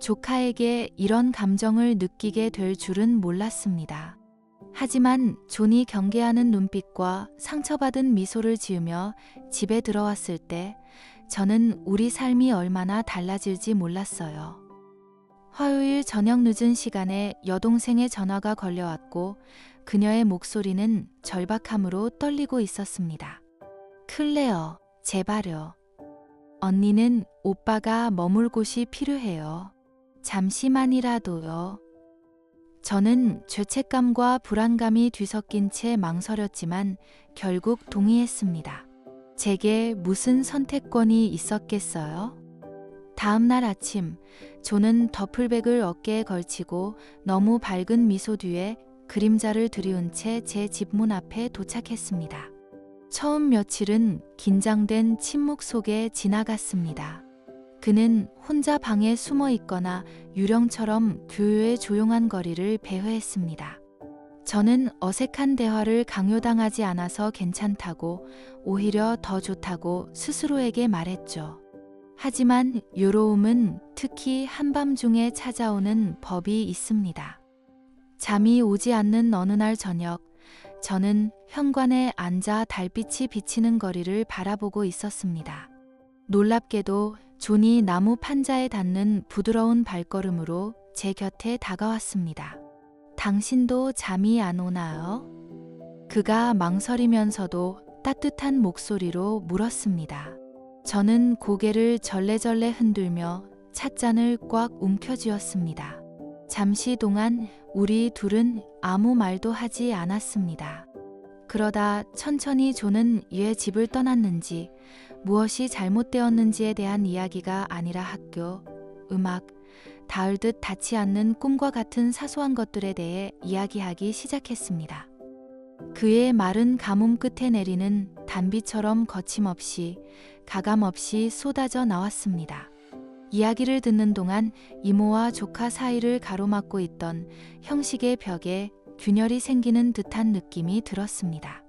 조카에게 이런 감정을 느끼게 될 줄은 몰랐습니다. 하지만 존이 경계하는 눈빛과 상처받은 미소를 지으며 집에 들어왔을 때 저는 우리 삶이 얼마나 달라질지 몰랐어요. 화요일 저녁 늦은 시간에 여동생의 전화가 걸려왔고 그녀의 목소리는 절박함으로 떨리고 있었습니다. 클레어, 제발요. 언니는 오빠가 머물 곳이 필요해요. 잠시만이라도요. 저는 죄책감과 불안감이 뒤섞인 채 망설였지만 결국 동의했습니다. 제게 무슨 선택권이 있었겠어요? 다음 날 아침, 존은 더플백을 어깨에 걸치고 너무 밝은 미소 뒤에 그림자를 들이운 채 제 집 문 앞에 도착했습니다. 처음 며칠은 긴장된 침묵 속에 지나갔습니다. 그는 혼자 방에 숨어 있거나 유령처럼 교요의 조용한 거리를 배회했습니다. 저는 어색한 대화를 강요당하지 않아서 괜찮다고, 오히려 더 좋다고 스스로에게 말했죠. 하지만 요로움은 특히 한밤중에 찾아오는 법이 있습니다. 잠이 오지 않는 어느 날 저녁, 저는 현관에 앉아 달빛이 비치는 거리를 바라보고 있었습니다. 놀랍게도 존이 나무 판자에 닿는 부드러운 발걸음으로 제 곁에 다가왔습니다. 당신도 잠이 안 오나요? 그가 망설이면서도 따뜻한 목소리로 물었습니다. 저는 고개를 절레절레 흔들며 찻잔을 꽉 움켜쥐었습니다. 잠시 동안 우리 둘은 아무 말도 하지 않았습니다. 그러다 천천히 존은 왜 집을 떠났는지, 무엇이 잘못되었는지에 대한 이야기가 아니라 학교, 음악, 닿을 듯 닿지 않는 꿈과 같은 사소한 것들에 대해 이야기하기 시작했습니다. 그의 마른 가뭄 끝에 내리는 단비처럼 거침없이, 가감없이 쏟아져 나왔습니다. 이야기를 듣는 동안 이모와 조카 사이를 가로막고 있던 형식의 벽에 균열이 생기는 듯한 느낌이 들었습니다.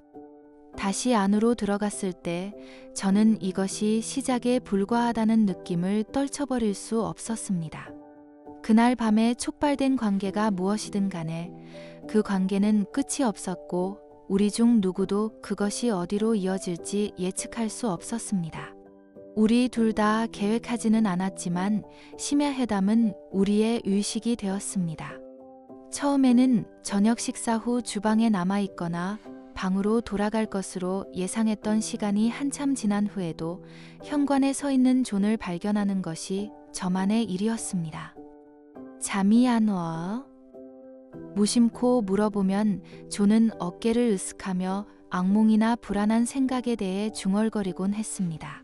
다시 안으로 들어갔을 때 저는 이것이 시작에 불과하다는 느낌을 떨쳐버릴 수 없었습니다. 그날 밤에 촉발된 관계가 무엇이든 간에 그 관계는 끝이 없었고 우리 중 누구도 그것이 어디로 이어질지 예측할 수 없었습니다. 우리 둘 다 계획하지는 않았지만 심야 회담은 우리의 의식이 되었습니다. 처음에는 저녁 식사 후 주방에 남아있거나 방으로 돌아갈 것으로 예상했던 시간이 한참 지난 후에도 현관에 서 있는 존을 발견하는 것이 저만의 일이었습니다. 잠이 안 와? 무심코 물어보면 존은 어깨를 으쓱하며 악몽이나 불안한 생각에 대해 중얼거리곤 했습니다.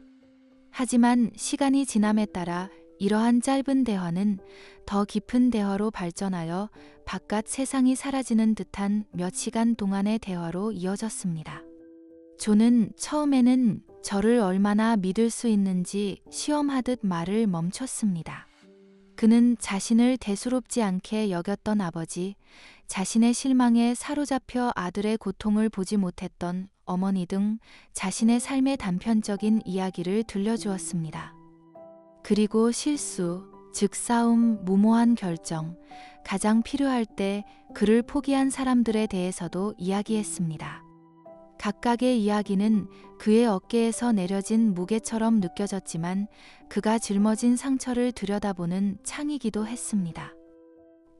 하지만 시간이 지남에 따라 이러한 짧은 대화는 더 깊은 대화로 발전하여 바깥 세상이 사라지는 듯한 몇 시간 동안의 대화로 이어졌습니다. 존은 처음에는 저를 얼마나 믿을 수 있는지 시험하듯 말을 멈췄습니다. 그는 자신을 대수롭지 않게 여겼던 아버지, 자신의 실망에 사로잡혀 아들의 고통을 보지 못했던 어머니 등 자신의 삶의 단편적인 이야기를 들려주었습니다. 그리고 실수, 즉 싸움, 무모한 결정, 가장 필요할 때 그를 포기한 사람들에 대해서도 이야기했습니다. 각각의 이야기는 그의 어깨에서 내려진 무게처럼 느껴졌지만 그가 짊어진 상처를 들여다보는 창이기도 했습니다.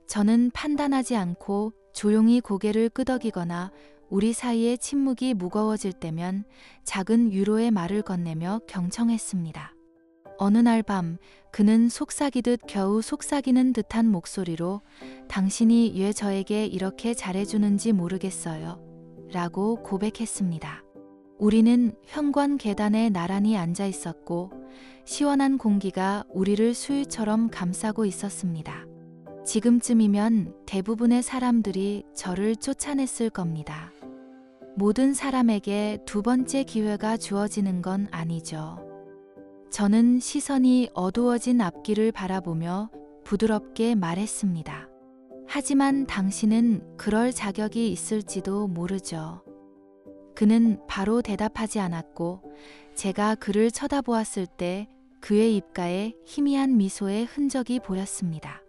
저는 판단하지 않고 조용히 고개를 끄덕이거나 우리 사이의 침묵이 무거워질 때면 작은 위로의 말을 건네며 경청했습니다. 어느 날 밤 그는 속삭이듯 겨우 속삭이는 듯한 목소리로 당신이 왜 저에게 이렇게 잘해주는지 모르겠어요. 라고 고백했습니다. 우리는 현관 계단에 나란히 앉아 있었고 시원한 공기가 우리를 수유처럼 감싸고 있었습니다. 지금쯤이면 대부분의 사람들이 저를 쫓아냈을 겁니다. 모든 사람에게 두 번째 기회가 주어지는 건 아니죠. 저는 시선이 어두워진 앞길을 바라보며 부드럽게 말했습니다. 하지만 당신은 그럴 자격이 있을지도 모르죠. 그는 바로 대답하지 않았고 제가 그를 쳐다보았을 때 그의 입가에 희미한 미소의 흔적이 보였습니다.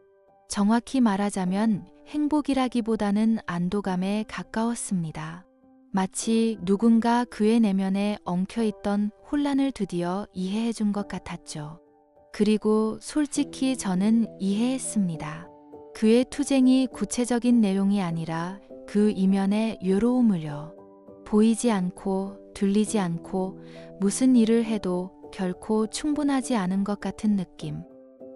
정확히 말하자면 행복이라기보다는 안도감에 가까웠습니다. 마치 누군가 그의 내면에 엉켜있던 혼란을 드디어 이해해 준 것 같았죠. 그리고 솔직히 저는 이해했습니다. 그의 투쟁이 구체적인 내용이 아니라 그 이면의 외로움을요. 보이지 않고 들리지 않고 무슨 일을 해도 결코 충분하지 않은 것 같은 느낌.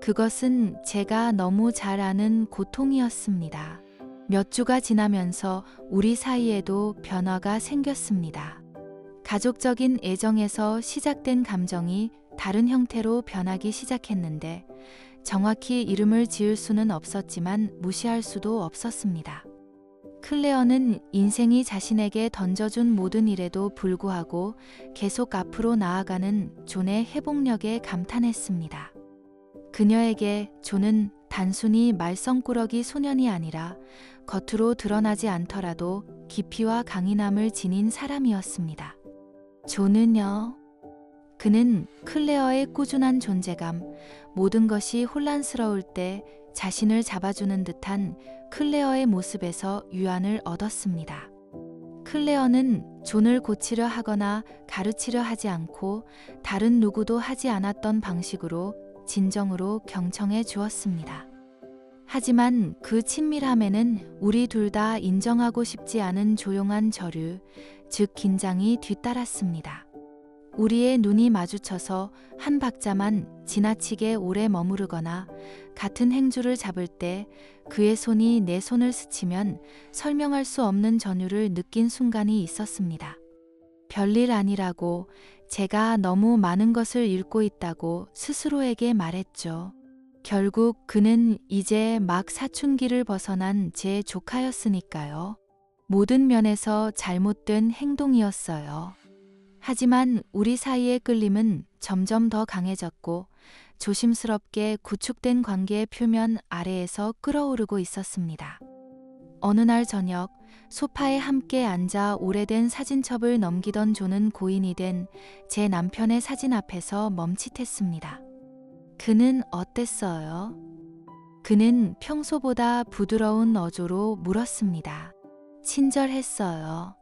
그것은 제가 너무 잘 아는 고통이었습니다. 몇 주가 지나면서 우리 사이에도 변화가 생겼습니다. 가족적인 애정에서 시작된 감정이 다른 형태로 변하기 시작했는데 정확히 이름을 지을 수는 없었지만 무시할 수도 없었습니다. 클레어는 인생이 자신에게 던져준 모든 일에도 불구하고 계속 앞으로 나아가는 존의 회복력에 감탄했습니다. 그녀에게 존은 단순히 말썽꾸러기 소년이 아니라 겉으로 드러나지 않더라도 깊이와 강인함을 지닌 사람이었습니다. 존은요. 그는 클레어의 꾸준한 존재감, 모든 것이 혼란스러울 때 자신을 잡아주는 듯한 클레어의 모습에서 유안을 얻었습니다. 클레어는 존을 고치려 하거나 가르치려 하지 않고 다른 누구도 하지 않았던 방식으로 진정으로 경청해 주었습니다. 하지만 그 친밀함에는 우리 둘 다 인정하고 싶지 않은 조용한 저류, 즉 긴장이 뒤따랐습니다. 우리의 눈이 마주쳐서 한 박자만 지나치게 오래 머무르거나 같은 행주를 잡을 때 그의 손이 내 손을 스치면 설명할 수 없는 전율을 느낀 순간이 있었습니다. 별일 아니라고, 제가 너무 많은 것을 잃고 있다고 스스로에게 말했죠. 결국 그는 이제 막 사춘기를 벗어난 제 조카였으니까요. 모든 면에서 잘못된 행동이었어요. 하지만 우리 사이의 끌림은 점점 더 강해졌고 조심스럽게 구축된 관계의 표면 아래에서 끓어오르고 있었습니다. 어느 날 저녁 소파에 함께 앉아 오래된 사진첩을 넘기던 존은 고인이 된 제 남편의 사진 앞에서 멈칫했습니다. 그는 어땠어요? 그는 평소보다 부드러운 어조로 물었습니다. 친절했어요.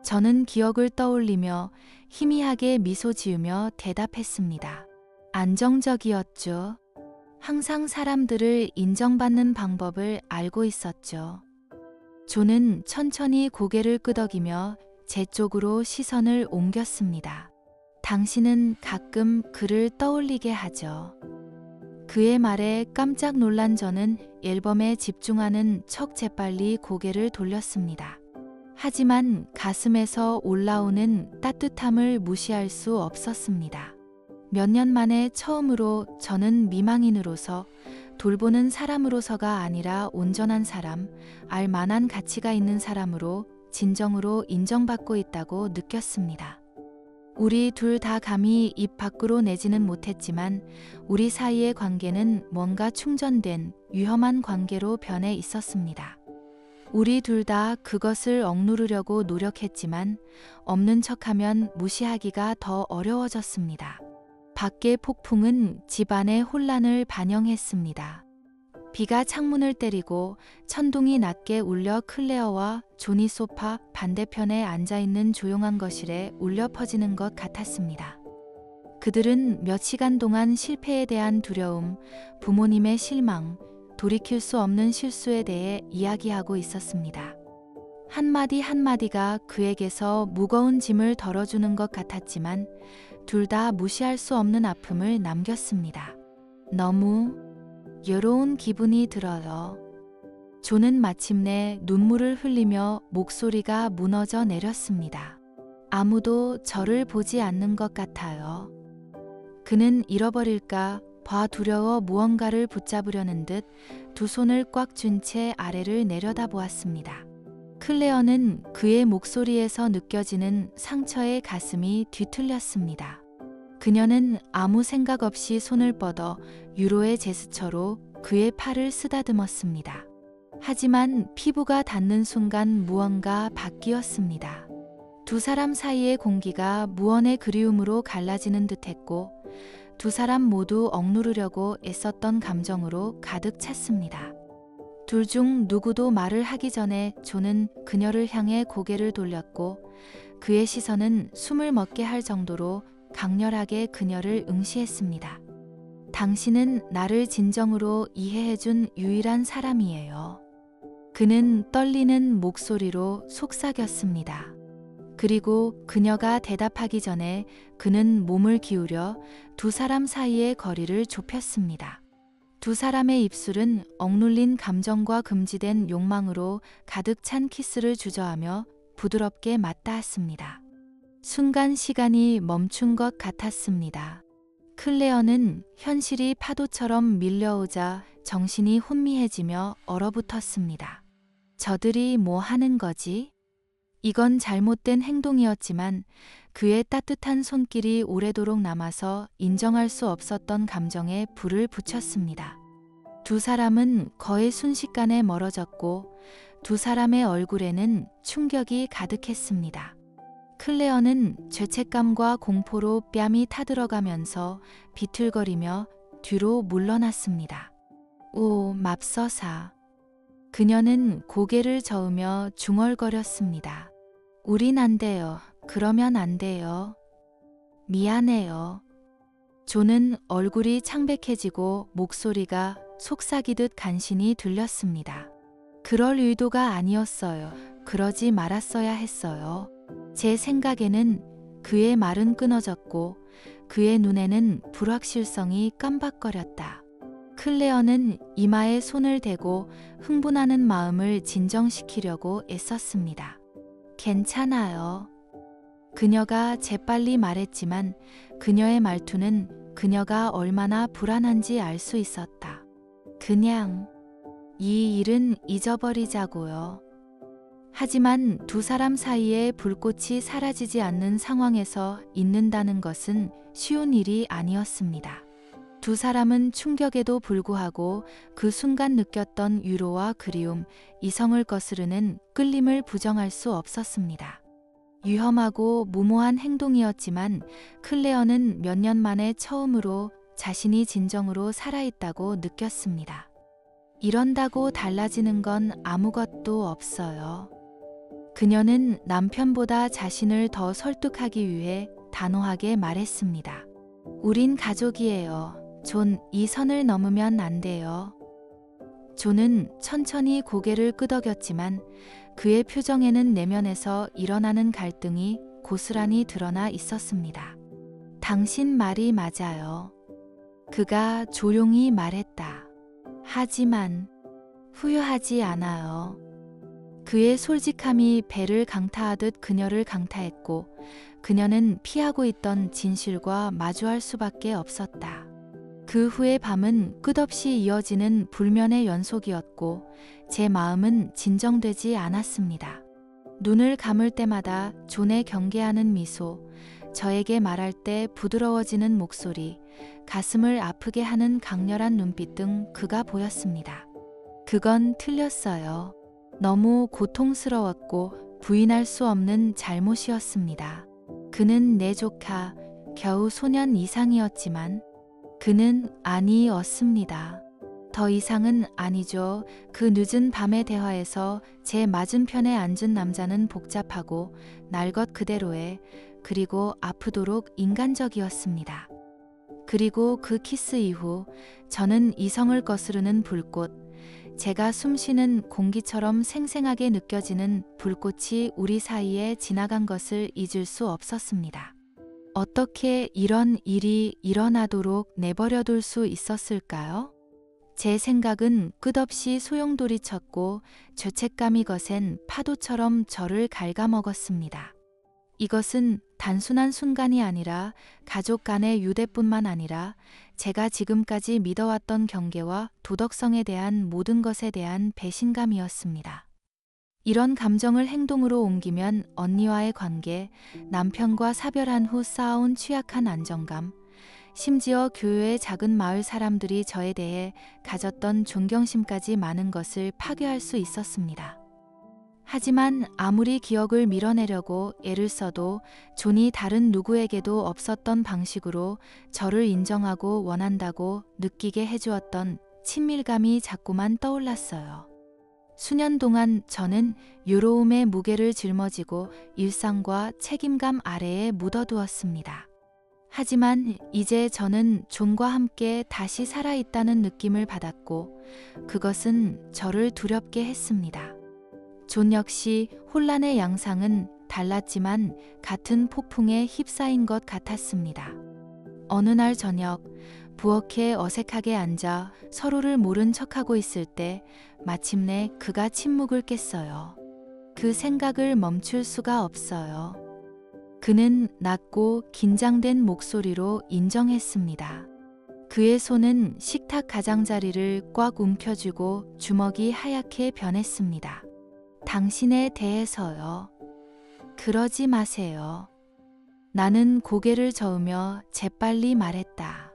저는 기억을 떠올리며 희미하게 미소 지으며 대답했습니다. 안정적이었죠. 항상 사람들을 인정받는 방법을 알고 있었죠. 존은 천천히 고개를 끄덕이며 제 쪽으로 시선을 옮겼습니다. 당신은 가끔 그를 떠올리게 하죠. 그의 말에 깜짝 놀란 저는 앨범에 집중하는 척 재빨리 고개를 돌렸습니다. 하지만 가슴에서 올라오는 따뜻함을 무시할 수 없었습니다. 몇 년 만에 처음으로 저는 미망인으로서, 돌보는 사람으로서가 아니라 온전한 사람, 알 만한 가치가 있는 사람으로 진정으로 인정받고 있다고 느꼈습니다. 우리 둘 다 감히 입 밖으로 내지는 못했지만 우리 사이의 관계는 뭔가 충전된 위험한 관계로 변해 있었습니다. 우리 둘 다 그것을 억누르려고 노력했지만 없는 척하면 무시하기가 더 어려워졌습니다. 밖의 폭풍은 집안의 혼란을 반영했습니다. 비가 창문을 때리고 천둥이 낮게 울려 클레어와 존이 소파 반대편에 앉아있는 조용한 거실에 울려 퍼지는 것 같았습니다. 그들은 몇 시간 동안 실패에 대한 두려움, 부모님의 실망, 돌이킬 수 없는 실수에 대해 이야기하고 있었습니다. 한마디 한마디가 그에게서 무거운 짐을 덜어주는 것 같았지만 둘 다 무시할 수 없는 아픔을 남겼습니다. 너무 외로운 기분이 들어요. 존은 마침내 눈물을 흘리며 목소리가 무너져 내렸습니다. 아무도 저를 보지 않는 것 같아요. 그는 잃어버릴까 봐 두려워 무언가를 붙잡으려는 듯 두 손을 꽉 쥔 채 아래를 내려다보았습니다. 클레어는 그의 목소리에서 느껴지는 상처의 가슴이 뒤틀렸습니다. 그녀는 아무 생각 없이 손을 뻗어 유로의 제스처로 그의 팔을 쓰다듬었습니다. 하지만 피부가 닿는 순간 무언가 바뀌었습니다. 두 사람 사이의 공기가 무언의 그리움으로 갈라지는 듯했고 두 사람 모두 억누르려고 애썼던 감정으로 가득 찼습니다. 둘 중 누구도 말을 하기 전에 존은 그녀를 향해 고개를 돌렸고 그의 시선은 숨을 멎게 할 정도로 강렬하게 그녀를 응시했습니다. 당신은 나를 진정으로 이해해준 유일한 사람이에요. 그는 떨리는 목소리로 속삭였습니다. 그리고 그녀가 대답하기 전에 그는 몸을 기울여 두 사람 사이의 거리를 좁혔습니다. 두 사람의 입술은 억눌린 감정과 금지된 욕망으로 가득 찬 키스를 주저하며 부드럽게 맞닿았습니다. 순간 시간이 멈춘 것 같았습니다. 클레어는 현실이 파도처럼 밀려오자 정신이 혼미해지며 얼어붙었습니다. 저들이 뭐 하는 거지? 이건 잘못된 행동이었지만 그의 따뜻한 손길이 오래도록 남아서 인정할 수 없었던 감정에 불을 붙였습니다. 두 사람은 거의 순식간에 멀어졌고 두 사람의 얼굴에는 충격이 가득했습니다. 클레어는 죄책감과 공포로 뺨이 타들어가면서 비틀거리며 뒤로 물러났습니다. 오, 맙서사. 그녀는 고개를 저으며 중얼거렸습니다. 우린 안 돼요. 그러면 안 돼요. 미안해요. 존은 얼굴이 창백해지고 목소리가 속삭이듯 간신히 들렸습니다. 그럴 의도가 아니었어요. 그러지 말았어야 했어요. 제 생각에는 그의 말은 끊어졌고 그의 눈에는 불확실성이 깜박거렸다. 클레어는 이마에 손을 대고 흥분하는 마음을 진정시키려고 애썼습니다. 괜찮아요. 그녀가 재빨리 말했지만 그녀의 말투는 그녀가 얼마나 불안한지 알 수 있었다. 그냥 이 일은 잊어버리자고요. 하지만 두 사람 사이에 불꽃이 사라지지 않는 상황에서 있는다는 것은 쉬운 일이 아니었습니다. 두 사람은 충격에도 불구하고 그 순간 느꼈던 위로와 그리움, 이성을 거스르는 끌림을 부정할 수 없었습니다. 위험하고 무모한 행동이었지만 클레어는 몇 년 만에 처음으로 자신이 진정으로 살아있다고 느꼈습니다. 이런다고 달라지는 건 아무것도 없어요. 그녀는 남편보다 자신을 더 설득하기 위해 단호하게 말했습니다. 우린 가족이에요. 존, 이 선을 넘으면 안 돼요. 존은 천천히 고개를 끄덕였지만 그의 표정에는 내면에서 일어나는 갈등이 고스란히 드러나 있었습니다. 당신 말이 맞아요. 그가 조용히 말했다. 하지만 후회하지 않아요. 그의 솔직함이 배를 강타하듯 그녀를 강타했고 그녀는 피하고 있던 진실과 마주할 수밖에 없었다. 그 후의 밤은 끝없이 이어지는 불면의 연속이었고 제 마음은 진정되지 않았습니다. 눈을 감을 때마다 존의 경계하는 미소, 저에게 말할 때 부드러워지는 목소리, 가슴을 아프게 하는 강렬한 눈빛 등 그가 보였습니다. 그건 틀렸어요. 너무 고통스러웠고 부인할 수 없는 잘못이었습니다. 그는 내 조카, 겨우 소년 이상이었지만 그는 아니었습니다. 더 이상은 아니죠. 그 늦은 밤의 대화에서 제 맞은편에 앉은 남자는 복잡하고 날 것 그대로의 그리고 아프도록 인간적이었습니다. 그리고 그 키스 이후 저는 이성을 거스르는 불꽃, 제가 숨쉬는 공기처럼 생생하게 느껴지는 불꽃이 우리 사이에 지나간 것을 잊을 수 없었습니다. 어떻게 이런 일이 일어나도록 내버려둘 수 있었을까요? 제 생각은 끝없이 소용돌이쳤고 죄책감이 거센 파도처럼 저를 갉아먹었습니다. 이것은 단순한 순간이 아니라 가족 간의 유대뿐만 아니라 제가 지금까지 믿어왔던 경계와 도덕성에 대한 모든 것에 대한 배신감이었습니다. 이런 감정을 행동으로 옮기면 언니와의 관계, 남편과 사별한 후 쌓아온 취약한 안정감, 심지어 교회의 작은 마을 사람들이 저에 대해 가졌던 존경심까지 많은 것을 파괴할 수 있었습니다. 하지만 아무리 기억을 밀어내려고 애를 써도 존이 다른 누구에게도 없었던 방식으로 저를 인정하고 원한다고 느끼게 해주었던 친밀감이 자꾸만 떠올랐어요. 수년 동안 저는 유로움의 무게를 짊어지고 일상과 책임감 아래에 묻어두었습니다. 하지만 이제 저는 존과 함께 다시 살아있다는 느낌을 받았고 그것은 저를 두렵게 했습니다. 존 역시 혼란의 양상은 달랐지만 같은 폭풍에 휩싸인 것 같았습니다. 어느 날 저녁 부엌에 어색하게 앉아 서로를 모른 척하고 있을 때 마침내 그가 침묵을 깼어요. 그 생각을 멈출 수가 없어요. 그는 낮고 긴장된 목소리로 인정했습니다. 그의 손은 식탁 가장자리를 꽉 움켜쥐고 주먹이 하얗게 변했습니다. 당신에 대해서요. 그러지 마세요. 나는 고개를 저으며 재빨리 말했다.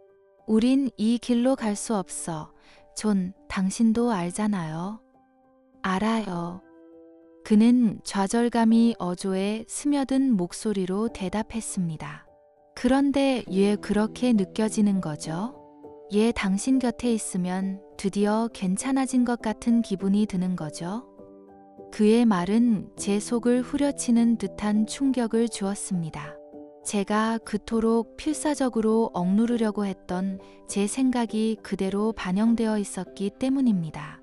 우린 이 길로 갈 수 없어. 존, 당신도 알잖아요. 알아요. 그는 좌절감이 어조에 스며든 목소리로 대답했습니다. 그런데 왜 그렇게 느껴지는 거죠? 얘 당신 곁에 있으면 드디어 괜찮아진 것 같은 기분이 드는 거죠? 그의 말은 제 속을 후려치는 듯한 충격을 주었습니다. 제가 그토록 필사적으로 억누르려고 했던 제 생각이 그대로 반영되어 있었기 때문입니다.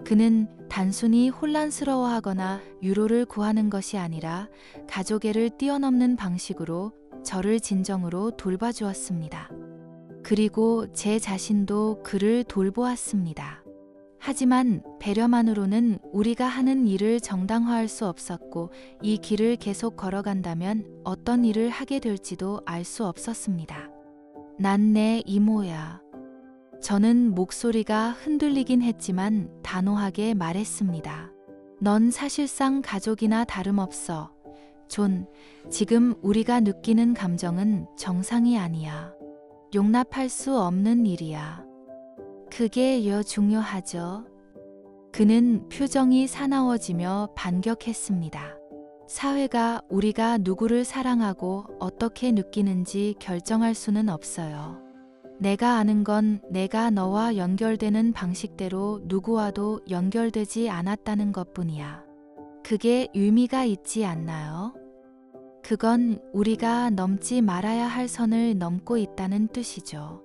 그는 단순히 혼란스러워하거나 위로를 구하는 것이 아니라 가족애를 뛰어넘는 방식으로 저를 진정으로 돌봐주었습니다. 그리고 제 자신도 그를 돌보았습니다. 하지만 배려만으로는 우리가 하는 일을 정당화할 수 없었고 이 길을 계속 걸어간다면 어떤 일을 하게 될지도 알 수 없었습니다. 난 내 이모야. 저는 목소리가 흔들리긴 했지만 단호하게 말했습니다. 넌 사실상 가족이나 다름없어. 존, 지금 우리가 느끼는 감정은 정상이 아니야. 용납할 수 없는 일이야. 그게 여 중요하죠. 그는 표정이 사나워지며 반격했습니다. 사회가 우리가 누구를 사랑하고 어떻게 느끼는지 결정할 수는 없어요. 내가 아는 건 내가 너와 연결되는 방식대로 누구와도 연결되지 않았다는 것뿐이야. 그게 의미가 있지 않나요? 그건 우리가 넘지 말아야 할 선을 넘고 있다는 뜻이죠.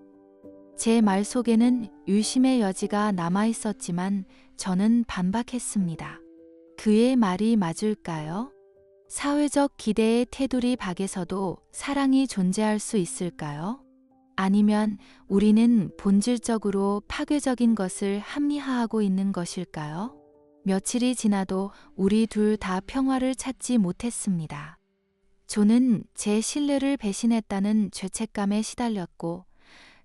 제 말 속에는 의심의 여지가 남아 있었지만 저는 반박했습니다. 그의 말이 맞을까요? 사회적 기대의 테두리 밖에서도 사랑이 존재할 수 있을까요? 아니면 우리는 본질적으로 파괴적인 것을 합리화하고 있는 것일까요? 며칠이 지나도 우리 둘 다 평화를 찾지 못했습니다. 존은 제 신뢰를 배신했다는 죄책감에 시달렸고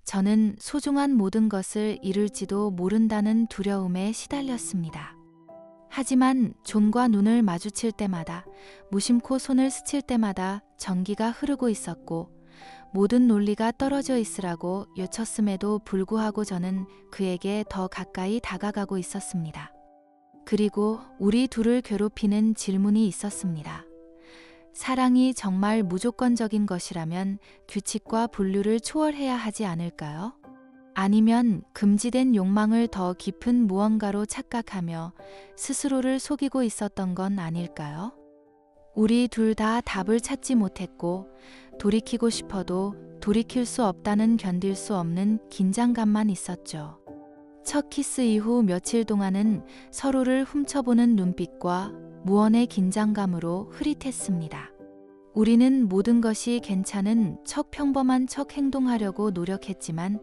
저는 소중한 모든 것을 잃을지도 모른다는 두려움에 시달렸습니다. 하지만 존과 눈을 마주칠 때마다, 무심코 손을 스칠 때마다 전기가 흐르고 있었고 모든 논리가 떨어져 있으라고 외쳤음에도 불구하고 저는 그에게 더 가까이 다가가고 있었습니다. 그리고 우리 둘을 괴롭히는 질문이 있었습니다. 사랑이 정말 무조건적인 것이라면 규칙과 분류를 초월해야 하지 않을까요? 아니면 금지된 욕망을 더 깊은 무언가로 착각하며 스스로를 속이고 있었던 건 아닐까요? 우리 둘 다 답을 찾지 못했고 돌이키고 싶어도 돌이킬 수 없다는 견딜 수 없는 긴장감만 있었죠. 첫 키스 이후 며칠 동안은 서로를 훔쳐보는 눈빛과 무언의 긴장감으로 흐릿했습니다. 우리는 모든 것이 괜찮은 척 평범한 척 행동하려고 노력했지만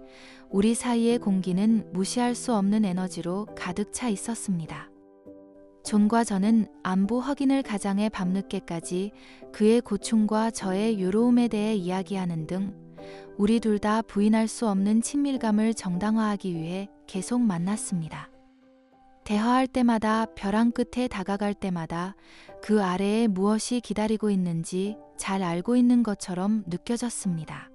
우리 사이의 공기는 무시할 수 없는 에너지로 가득 차 있었습니다. 존과 저는 안부 확인을 가장해 밤늦게까지 그의 고충과 저의 요로움에 대해 이야기하는 등 우리 둘 다 부인할 수 없는 친밀감을 정당화하기 위해 계속 만났습니다. 대화할 때마다 벼랑 끝에 다가갈 때마다 그 아래에 무엇이 기다리고 있는지 잘 알고 있는 것처럼 느껴졌습니다.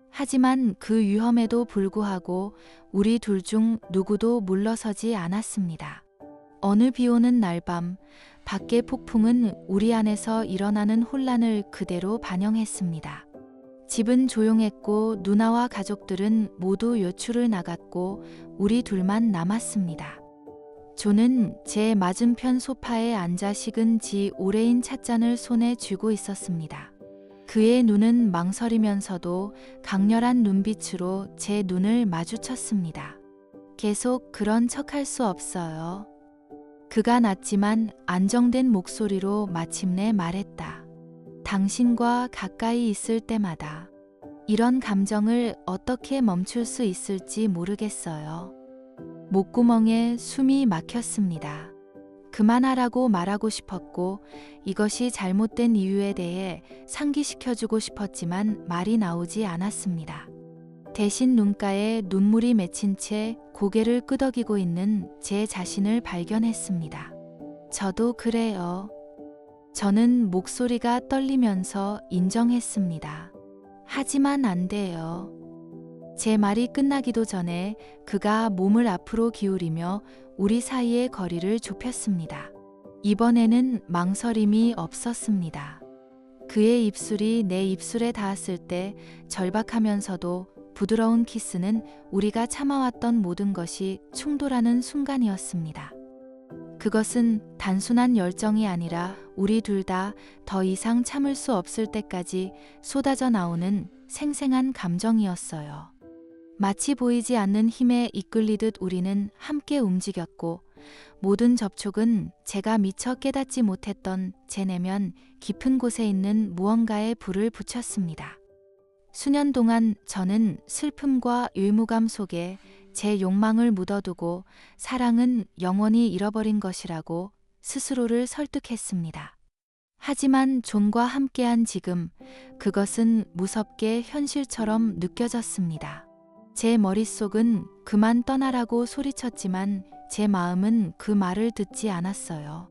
하지만 그 위험에도 불구하고 우리 둘 중 누구도 물러서지 않았습니다. 어느 비 오는 날 밤 밖의 폭풍은 우리 안에서 일어나는 혼란을 그대로 반영했습니다. 집은 조용했고 누나와 가족들은 모두 외출을 나갔고 우리 둘만 남았습니다. 조는 제 맞은편 소파에 앉아 식은 지 오래인 찻잔을 손에 쥐고 있었습니다. 그의 눈은 망설이면서도 강렬한 눈빛으로 제 눈을 마주쳤습니다. 계속 그런 척할 수 없어요. 그가 낮지만 안정된 목소리로 마침내 말했다. 당신과 가까이 있을 때마다 이런 감정을 어떻게 멈출 수 있을지 모르겠어요. 목구멍에 숨이 막혔습니다. 그만하라고 말하고 싶었고 이것이 잘못된 이유에 대해 상기시켜주고 싶었지만 말이 나오지 않았습니다. 대신 눈가에 눈물이 맺힌 채 고개를 끄덕이고 있는 제 자신을 발견했습니다. 저도 그래요. 저는 목소리가 떨리면서 인정했습니다. 하지만 안 돼요. 제 말이 끝나기도 전에 그가 몸을 앞으로 기울이며 우리 사이의 거리를 좁혔습니다. 이번에는 망설임이 없었습니다. 그의 입술이 내 입술에 닿았을 때 절박하면서도 부드러운 키스는 우리가 참아왔던 모든 것이 충돌하는 순간이었습니다. 그것은 단순한 열정이 아니라 우리 둘 다 더 이상 참을 수 없을 때까지 쏟아져 나오는 생생한 감정이었어요. 마치 보이지 않는 힘에 이끌리듯 우리는 함께 움직였고 모든 접촉은 제가 미처 깨닫지 못했던 제 내면 깊은 곳에 있는 무언가에 불을 붙였습니다. 수년 동안 저는 슬픔과 의무감 속에 제 욕망을 묻어두고 사랑은 영원히 잃어버린 것이라고 스스로를 설득했습니다. 하지만 존과 함께한 지금 그것은 무섭게 현실처럼 느껴졌습니다. 제 머릿속은 그만 떠나라고 소리쳤지만 제 마음은 그 말을 듣지 않았어요.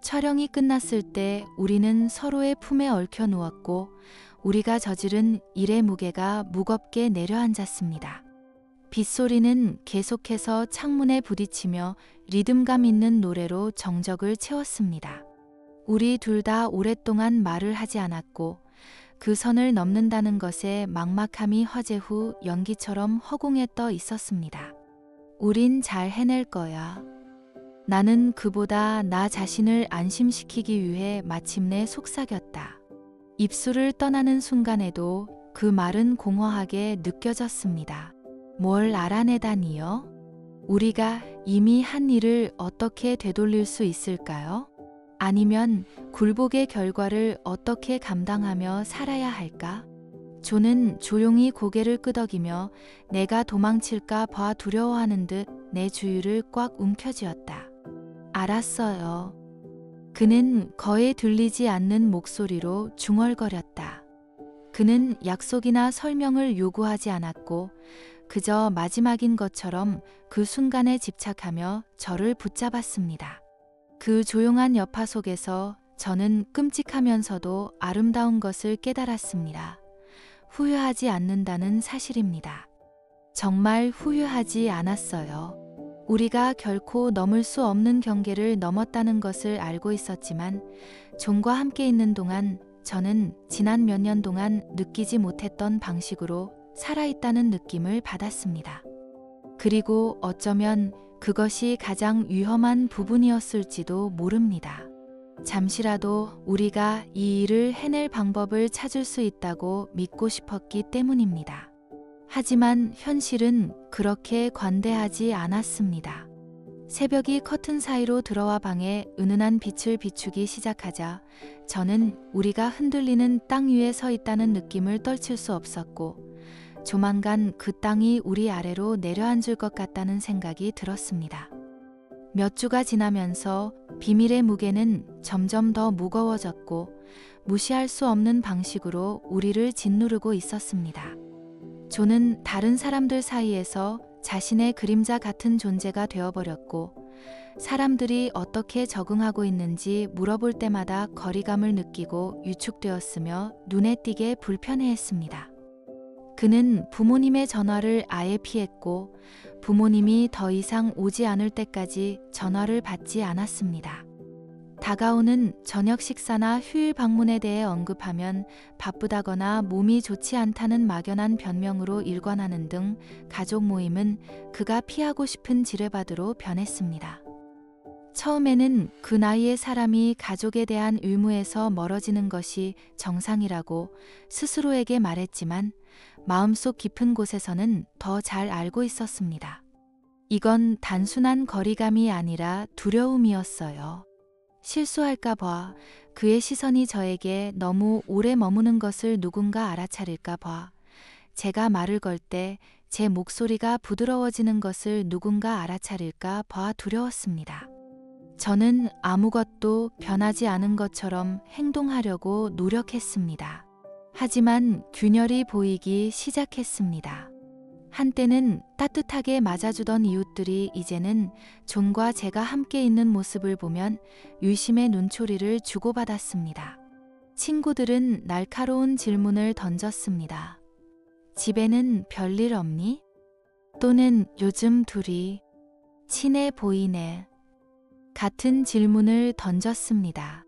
촬영이 끝났을 때 우리는 서로의 품에 얽혀 누웠고 우리가 저지른 일의 무게가 무겁게 내려앉았습니다. 빗소리는 계속해서 창문에 부딪히며 리듬감 있는 노래로 정적을 채웠습니다. 우리 둘 다 오랫동안 말을 하지 않았고 그 선을 넘는다는 것에 막막함이 화재 후 연기처럼 허공에 떠 있었습니다. 우린 잘 해낼 거야. 나는 그보다 나 자신을 안심시키기 위해 마침내 속삭였다. 입술을 떠나는 순간에도 그 말은 공허하게 느껴졌습니다. 뭘 알아내다니요? 우리가 이미 한 일을 어떻게 되돌릴 수 있을까요? 아니면 굴복의 결과를 어떻게 감당하며 살아야 할까? 조는 조용히 고개를 끄덕이며 내가 도망칠까 봐 두려워하는 듯 내 주위를 꽉 움켜쥐었다. 알았어요. 그는 거의 들리지 않는 목소리로 중얼거렸다. 그는 약속이나 설명을 요구하지 않았고 그저 마지막인 것처럼 그 순간에 집착하며 저를 붙잡았습니다. 그 조용한 여파 속에서 저는 끔찍하면서도 아름다운 것을 깨달았습니다. 후회하지 않는다는 사실입니다. 정말 후회하지 않았어요. 우리가 결코 넘을 수 없는 경계를 넘었다는 것을 알고 있었지만 존과 함께 있는 동안 저는 지난 몇 년 동안 느끼지 못했던 방식으로 살아있다는 느낌을 받았습니다. 그리고 어쩌면 그것이 가장 위험한 부분이었을지도 모릅니다. 잠시라도 우리가 이 일을 해낼 방법을 찾을 수 있다고 믿고 싶었기 때문입니다. 하지만 현실은 그렇게 관대하지 않았습니다. 새벽이 커튼 사이로 들어와 방에 은은한 빛을 비추기 시작하자 저는 우리가 흔들리는 땅 위에 서 있다는 느낌을 떨칠 수 없었고 조만간 그 땅이 우리 아래로 내려앉을 것 같다는 생각이 들었습니다. 몇 주가 지나면서 비밀의 무게는 점점 더 무거워졌고 무시할 수 없는 방식으로 우리를 짓누르고 있었습니다. 조는 다른 사람들 사이에서 자신의 그림자 같은 존재가 되어버렸고 사람들이 어떻게 적응하고 있는지 물어볼 때마다 거리감을 느끼고 위축되었으며 눈에 띄게 불편해했습니다. 그는 부모님의 전화를 아예 피했고 부모님이 더 이상 오지 않을 때까지 전화를 받지 않았습니다. 다가오는 저녁 식사나 휴일 방문에 대해 언급하면 바쁘다거나 몸이 좋지 않다는 막연한 변명으로 일관하는 등 가족 모임은 그가 피하고 싶은 지뢰바드로 변했습니다. 처음에는 그 나이의 사람이 가족에 대한 의무에서 멀어지는 것이 정상이라고 스스로에게 말했지만 마음속 깊은 곳에서는 더 잘 알고 있었습니다. 이건 단순한 거리감이 아니라 두려움이었어요. 실수할까 봐, 그의 시선이 저에게 너무 오래 머무는 것을 누군가 알아차릴까 봐, 제가 말을 걸 때 제 목소리가 부드러워지는 것을 누군가 알아차릴까 봐 두려웠습니다. 저는 아무것도 변하지 않은 것처럼 행동하려고 노력했습니다. 하지만 균열이 보이기 시작했습니다. 한때는 따뜻하게 맞아주던 이웃들이 이제는 존과 제가 함께 있는 모습을 보면 유심의 눈초리를 주고받았습니다. 친구들은 날카로운 질문을 던졌습니다. 집에는 별일 없니? 또는 요즘 둘이 친해 보이네. 같은 질문을 던졌습니다.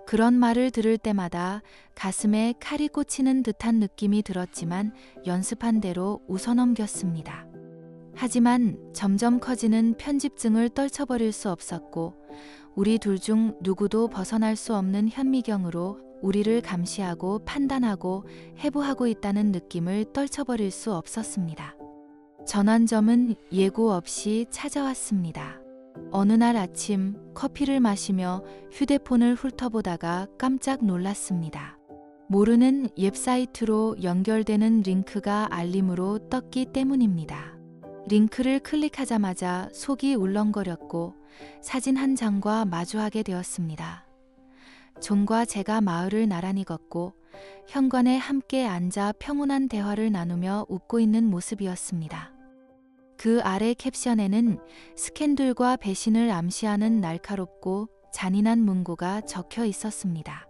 그런 말을 들을 때마다 가슴에 칼이 꽂히는 듯한 느낌이 들었지만 연습한 대로 웃어넘겼습니다. 하지만 점점 커지는 편집증을 떨쳐버릴 수 없었고 우리 둘 중 누구도 벗어날 수 없는 현미경으로 우리를 감시하고 판단하고 해부하고 있다는 느낌을 떨쳐버릴 수 없었습니다. 전환점은 예고 없이 찾아왔습니다. 어느 날 아침 커피를 마시며 휴대폰을 훑어보다가 깜짝 놀랐습니다. 모르는 웹사이트로 연결되는 링크가 알림으로 떴기 때문입니다. 링크를 클릭하자마자 속이 울렁거렸고 사진 한 장과 마주하게 되었습니다. 존과 제가 마을을 나란히 걷고 현관에 함께 앉아 평온한 대화를 나누며 웃고 있는 모습이었습니다. 그 아래 캡션에는 스캔들과 배신을 암시하는 날카롭고 잔인한 문구가 적혀 있었습니다.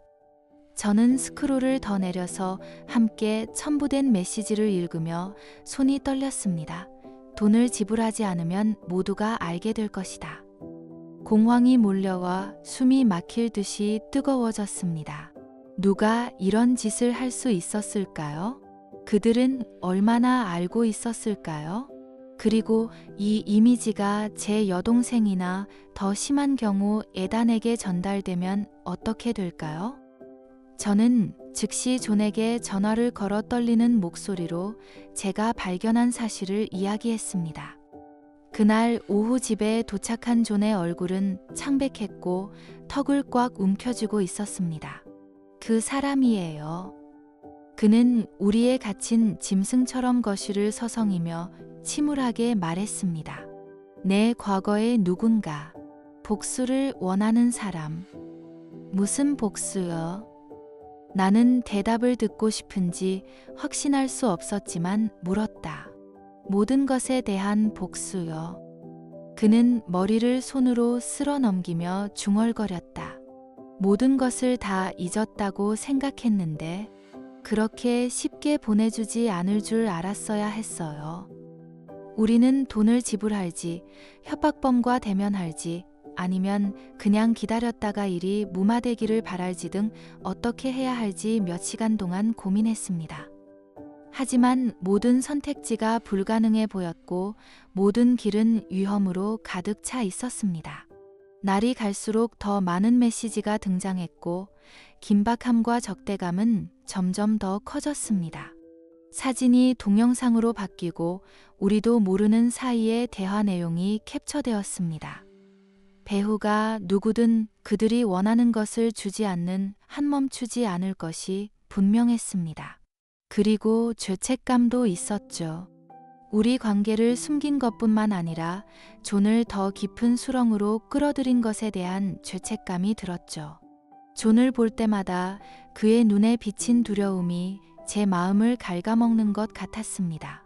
저는 스크롤을 더 내려서 함께 첨부된 메시지를 읽으며 손이 떨렸습니다. 돈을 지불하지 않으면 모두가 알게 될 것이다. 공황이 몰려와 숨이 막힐 듯이 뜨거워졌습니다. 누가 이런 짓을 할 수 있었을까요? 그들은 얼마나 알고 있었을까요? 그리고 이 이미지가 제 여동생이나 더 심한 경우 에단에게 전달되면 어떻게 될까요? 저는 즉시 존에게 전화를 걸어 떨리는 목소리로 제가 발견한 사실을 이야기했습니다. 그날 오후 집에 도착한 존의 얼굴은 창백했고 턱을 꽉 움켜쥐고 있었습니다. 그 사람이에요. 그는 우리의 갇힌 짐승처럼 거실을 서성이며 침울하게 말했습니다. 내 과거의 누군가, 복수를 원하는 사람. 무슨 복수요? 나는 대답을 듣고 싶은지 확신할 수 없었지만 물었다. 모든 것에 대한 복수요. 그는 머리를 손으로 쓸어 넘기며 중얼거렸다. 모든 것을 다 잊었다고 생각했는데 그렇게 쉽게 보내주지 않을 줄 알았어야 했어요. 우리는 돈을 지불할지, 협박범과 대면할지, 아니면 그냥 기다렸다가 일이 무마되기를 바랄지 등 어떻게 해야 할지 몇 시간 동안 고민했습니다. 하지만 모든 선택지가 불가능해 보였고 모든 길은 위험으로 가득 차 있었습니다. 날이 갈수록 더 많은 메시지가 등장했고 긴박함과 적대감은 점점 더 커졌습니다. 사진이 동영상으로 바뀌고 우리도 모르는 사이에 대화 내용이 캡처되었습니다. 배우가 누구든 그들이 원하는 것을 주지 않는 한 멈추지 않을 것이 분명했습니다. 그리고 죄책감도 있었죠. 우리 관계를 숨긴 것뿐만 아니라 존을 더 깊은 수렁으로 끌어들인 것에 대한 죄책감이 들었죠. 존을 볼 때마다 그의 눈에 비친 두려움이 제 마음을 갉아먹는 것 같았습니다.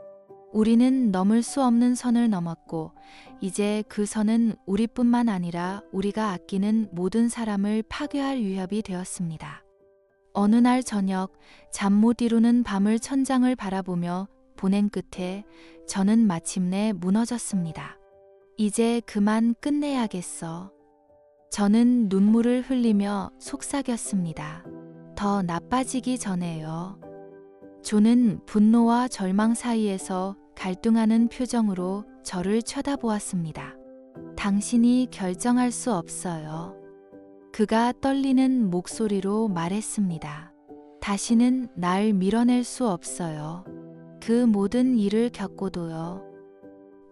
우리는 넘을 수 없는 선을 넘었고 이제 그 선은 우리뿐만 아니라 우리가 아끼는 모든 사람을 파괴할 위협이 되었습니다. 어느 날 저녁 잠 못 이루는 밤을 천장을 바라보며 보낸 끝에 저는 마침내 무너졌습니다. 이제 그만 끝내야겠어. 저는 눈물을 흘리며 속삭였습니다. 더 나빠지기 전에요. 존은 분노와 절망 사이에서 갈등하는 표정으로 저를 쳐다보았습니다. 당신이 결정할 수 없어요. 그가 떨리는 목소리로 말했습니다. 다시는 날 밀어낼 수 없어요. 그 모든 일을 겪고도요.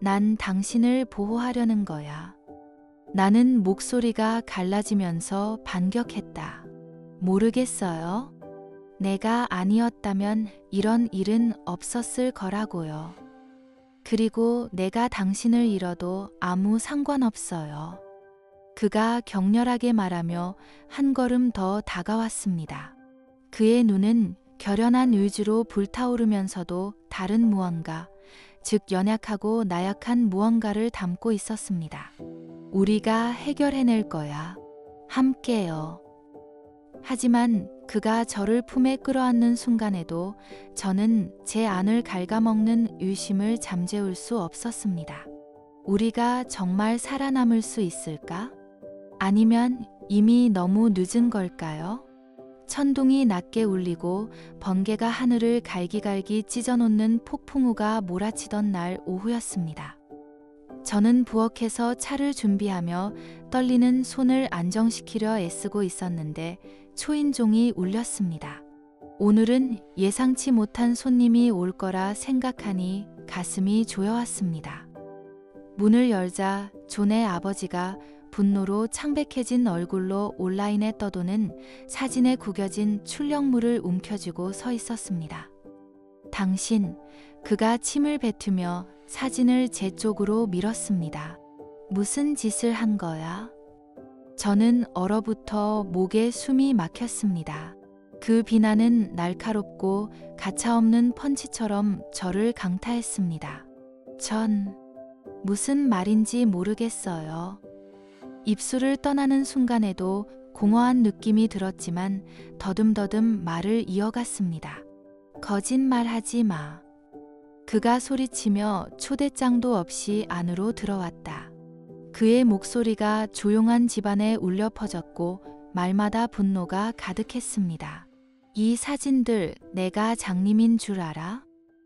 난 당신을 보호하려는 거야. 나는 목소리가 갈라지면서 반격했다. 모르겠어요. 내가 아니었다면 이런 일은 없었을 거라고요. 그리고 내가 당신을 잃어도 아무 상관없어요. 그가 격렬하게 말하며 한 걸음 더 다가왔습니다. 그의 눈은 결연한 의지로 불타오르면서도 다른 무언가, 즉 연약하고 나약한 무언가를 담고 있었습니다. 우리가 해결해낼 거야. 함께요. 하지만 그가 저를 품에 끌어안는 순간에도 저는 제 안을 갉아먹는 의심을 잠재울 수 없었습니다. 우리가 정말 살아남을 수 있을까? 아니면 이미 너무 늦은 걸까요? 천둥이 낮게 울리고 번개가 하늘을 갈기갈기 찢어놓는 폭풍우가 몰아치던 날 오후였습니다. 저는 부엌에서 차를 준비하며 떨리는 손을 안정시키려 애쓰고 있었는데 초인종이 울렸습니다. 오늘은 예상치 못한 손님이 올 거라 생각하니 가슴이 조여왔습니다. 문을 열자 존의 아버지가 분노로 창백해진 얼굴로 온라인에 떠도는 사진에 구겨진 출력물을 움켜쥐고 서 있었습니다. 당신, 그가 침을 뱉으며 사진을 제 쪽으로 밀었습니다. 무슨 짓을 한 거야? 저는 얼어붙어 목에 숨이 막혔습니다. 그 비난은 날카롭고 가차없는 펀치처럼 저를 강타했습니다. 전 무슨 말인지 모르겠어요. 입술을 떠나는 순간에도 공허한 느낌이 들었지만 더듬더듬 말을 이어갔습니다. 거짓말하지 마. 그가 소리치며 초대장도 없이 안으로 들어왔다. 그의 목소리가 조용한 집안에 울려 퍼졌고 말마다 분노가 가득했습니다. 이 사진들 내가 장님인 줄 알아?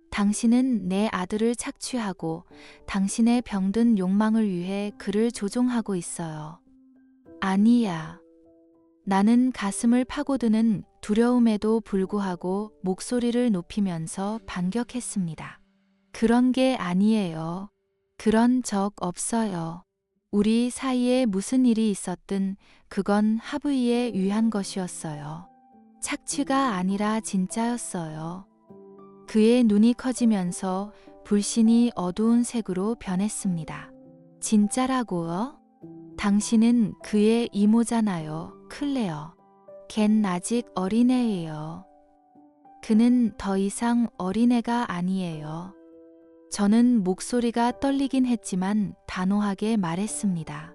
당신은 내 아들을 착취하고 당신의 병든 욕망을 위해 그를 조종하고 있어요. 아니야. 나는 가슴을 파고드는 두려움에도 불구하고 목소리를 높이면서 반격했습니다. 그런 게 아니에요. 그런 적 없어요. 우리 사이에 무슨 일이 있었든 그건 합의에 의한 것이었어요. 착취가 아니라 진짜였어요. 그의 눈이 커지면서 불신이 어두운 색으로 변했습니다. 진짜라고요? 당신은 그의 이모잖아요, 클레어. 걘 아직 어린애예요. 그는 더 이상 어린애가 아니에요. 저는 목소리가 떨리긴 했지만 단호하게 말했습니다.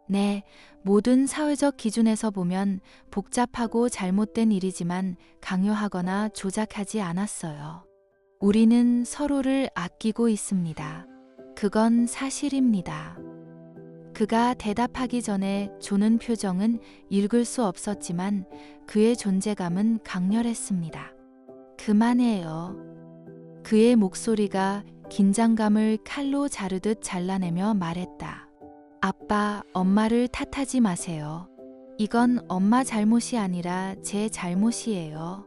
네, 모든 사회적 기준에서 보면 복잡하고 잘못된 일이지만 강요하거나 조작하지 않았어요. 우리는 서로를 아끼고 있습니다. 그건 사실입니다. 그가 대답하기 전에 조는 표정은 읽을 수 없었지만 그의 존재감은 강렬했습니다. 그만해요. 그의 목소리가 긴장감을 칼로 자르듯 잘라내며 말했다. 아빠, 엄마를 탓하지 마세요. 이건 엄마 잘못이 아니라 제 잘못이에요.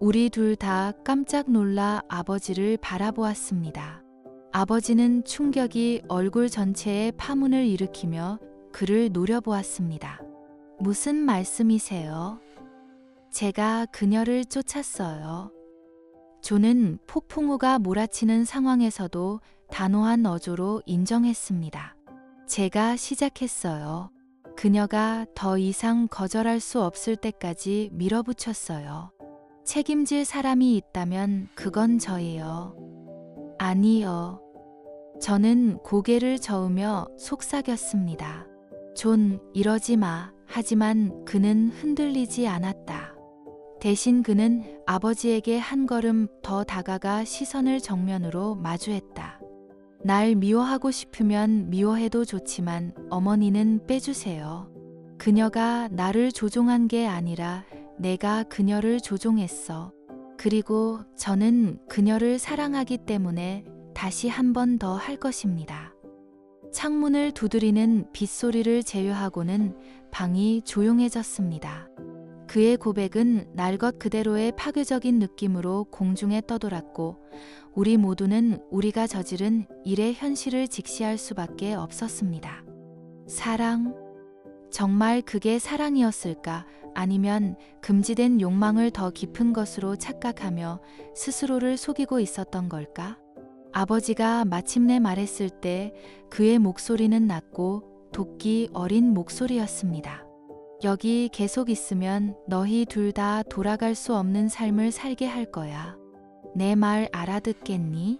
우리 둘 다 깜짝 놀라 아버지를 바라보았습니다. 아버지는 충격이 얼굴 전체에 파문을 일으키며 그를 노려보았습니다. 무슨 말씀이세요? 제가 그녀를 쫓았어요. 조는 폭풍우가 몰아치는 상황에서도 단호한 어조로 인정했습니다. 제가 시작했어요. 그녀가 더 이상 거절할 수 없을 때까지 밀어붙였어요. 책임질 사람이 있다면 그건 저예요. 아니요. 저는 고개를 저으며 속삭였습니다. 존, 이러지 마. 하지만 그는 흔들리지 않았다. 대신 그는 아버지에게 한 걸음 더 다가가 시선을 정면으로 마주했다. 날 미워하고 싶으면 미워해도 좋지만 어머니는 빼주세요. 그녀가 나를 조종한 게 아니라 내가 그녀를 조종했어. 그리고 저는 그녀를 사랑하기 때문에 다시 한 번 더 할 것입니다. 창문을 두드리는 빗소리를 제외하고는 방이 조용해졌습니다. 그의 고백은 날 것 그대로의 파괴적인 느낌으로 공중에 떠돌았고 우리 모두는 우리가 저지른 일의 현실을 직시할 수밖에 없었습니다. 사랑? 정말 그게 사랑이었을까? 아니면 금지된 욕망을 더 깊은 것으로 착각하며 스스로를 속이고 있었던 걸까? 아버지가 마침내 말했을 때 그의 목소리는 낮고 도끼 어린 목소리였습니다. 여기 계속 있으면 너희 둘 다 돌아갈 수 없는 삶을 살게 할 거야. 내 말 알아듣겠니?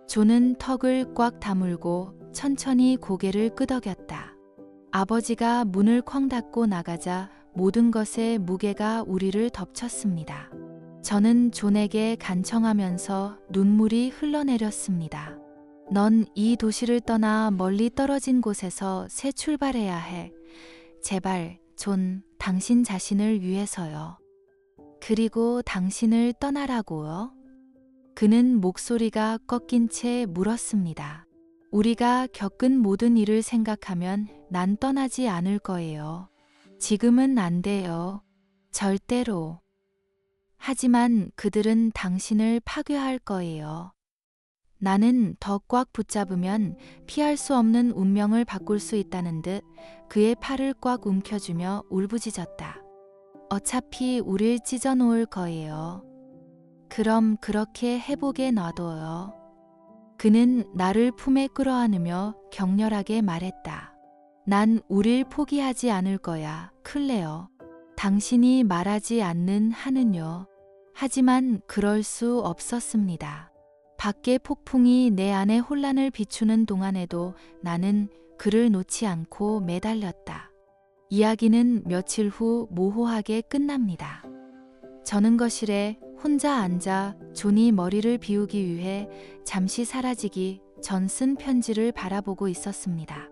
존은 턱을 꽉 다물고 천천히 고개를 끄덕였다. 아버지가 문을 쾅 닫고 나가자 모든 것의 무게가 우리를 덮쳤습니다. 저는 존에게 간청하면서 눈물이 흘러내렸습니다. 넌 이 도시를 떠나 멀리 떨어진 곳에서 새 출발해야 해. 제발, 존, 당신 자신을 위해서요. 그리고 당신을 떠나라고요. 그는 목소리가 꺾인 채 물었습니다. 우리가 겪은 모든 일을 생각하면 난 떠나지 않을 거예요. 지금은 안 돼요. 절대로. 하지만 그들은 당신을 파괴할 거예요. 나는 더 꽉 붙잡으면 피할 수 없는 운명을 바꿀 수 있다는 듯 그의 팔을 꽉 움켜쥐며 울부짖었다. 어차피 우릴 찢어 놓을 거예요. 그럼 그렇게 해보게 놔둬요. 그는 나를 품에 끌어안으며 격렬하게 말했다. 난 우릴 포기하지 않을 거야, 클레어. 당신이 말하지 않는 한은요. 하지만 그럴 수 없었습니다. 밖의 폭풍이 내 안의 혼란을 비추는 동안에도 나는 그를 놓지 않고 매달렸다. 이야기는 며칠 후 모호하게 끝납니다. 저는 거실에 혼자 앉아 존이 머리를 비우기 위해 잠시 사라지기 전 쓴 편지를 바라보고 있었습니다.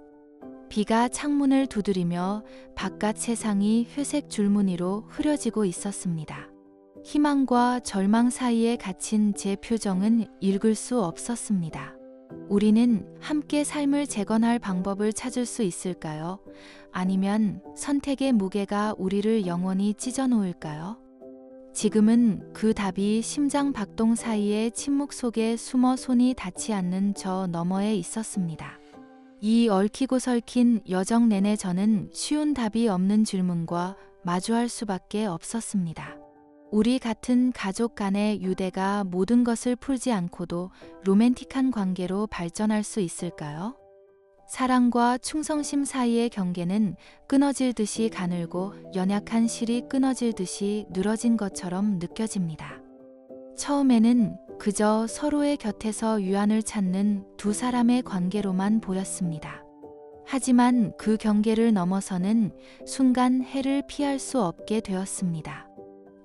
비가 창문을 두드리며 바깥 세상이 회색 줄무늬로 흐려지고 있었습니다. 희망과 절망 사이에 갇힌 제 표정은 읽을 수 없었습니다. 우리는 함께 삶을 재건할 방법을 찾을 수 있을까요? 아니면 선택의 무게가 우리를 영원히 찢어 놓을까요? 지금은 그 답이 심장 박동 사이의 침묵 속에 숨어 손이 닿지 않는 저 너머에 있었습니다. 이 얽히고 설킨 여정 내내 저는 쉬운 답이 없는 질문과 마주할 수밖에 없었습니다. 우리 같은 가족 간의 유대가 모든 것을 풀지 않고도 로맨틱한 관계로 발전할 수 있을까요? 사랑과 충성심 사이의 경계는 끊어질 듯이 가늘고 연약한 실이 끊어질 듯이 늘어진 것처럼 느껴집니다. 처음에는 그저 서로의 곁에서 위안을 찾는 두 사람의 관계로만 보였습니다. 하지만 그 경계를 넘어서는 순간 해를 피할 수 없게 되었습니다.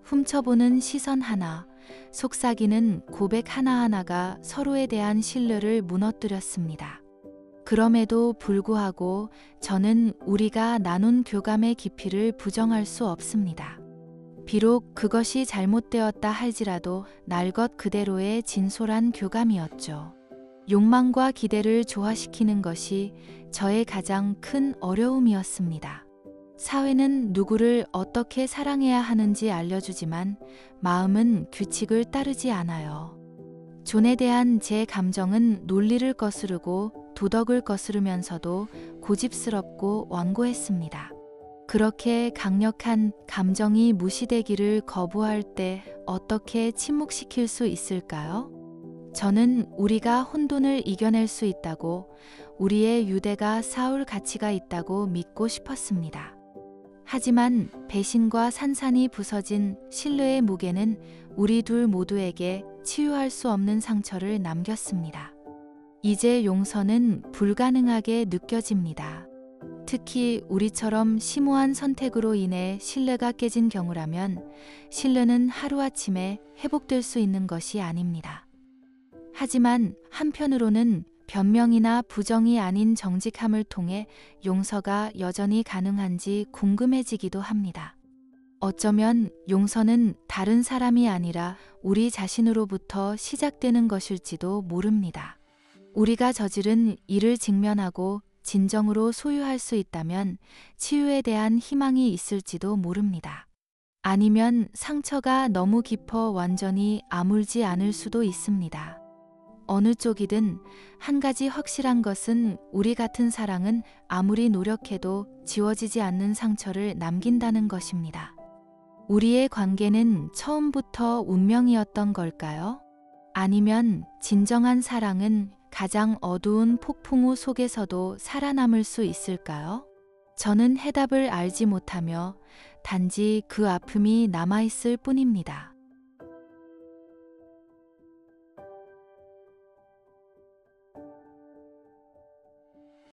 훔쳐보는 시선 하나, 속삭이는 고백 하나하나가 서로에 대한 신뢰를 무너뜨렸습니다. 그럼에도 불구하고 저는 우리가 나눈 교감의 깊이를 부정할 수 없습니다. 비록 그것이 잘못되었다 할지라도 날 것 그대로의 진솔한 교감이었죠. 욕망과 기대를 조화시키는 것이 저의 가장 큰 어려움이었습니다. 사회는 누구를 어떻게 사랑해야 하는지 알려주지만 마음은 규칙을 따르지 않아요. 존에 대한 제 감정은 논리를 거스르고 도덕을 거스르면서도 고집스럽고 완고했습니다. 그렇게 강력한 감정이 무시되기를 거부할 때 어떻게 침묵시킬 수 있을까요? 저는 우리가 혼돈을 이겨낼 수 있다고, 우리의 유대가 쌓을 가치가 있다고 믿고 싶었습니다. 하지만 배신과 산산이 부서진 신뢰의 무게는 우리 둘 모두에게 치유할 수 없는 상처를 남겼습니다. 이제 용서는 불가능하게 느껴집니다. 특히 우리처럼 심오한 선택으로 인해 신뢰가 깨진 경우라면 신뢰는 하루아침에 회복될 수 있는 것이 아닙니다. 하지만 한편으로는 변명이나 부정이 아닌 정직함을 통해 용서가 여전히 가능한지 궁금해지기도 합니다. 어쩌면 용서는 다른 사람이 아니라 우리 자신으로부터 시작되는 것일지도 모릅니다. 우리가 저지른 일을 직면하고 진정으로 소유할 수 있다면 치유에 대한 희망이 있을지도 모릅니다. 아니면 상처가 너무 깊어 완전히 아물지 않을 수도 있습니다. 어느 쪽이든 한 가지 확실한 것은 우리 같은 사랑은 아무리 노력해도 지워지지 않는 상처를 남긴다는 것입니다. 우리의 관계는 처음부터 운명이었던 걸까요? 아니면 진정한 사랑은 가장 어두운 폭풍우 속에서도 살아남을 수 있을까요? 저는 해답을 알지 못하며 단지 그 아픔이 남아있을 뿐입니다.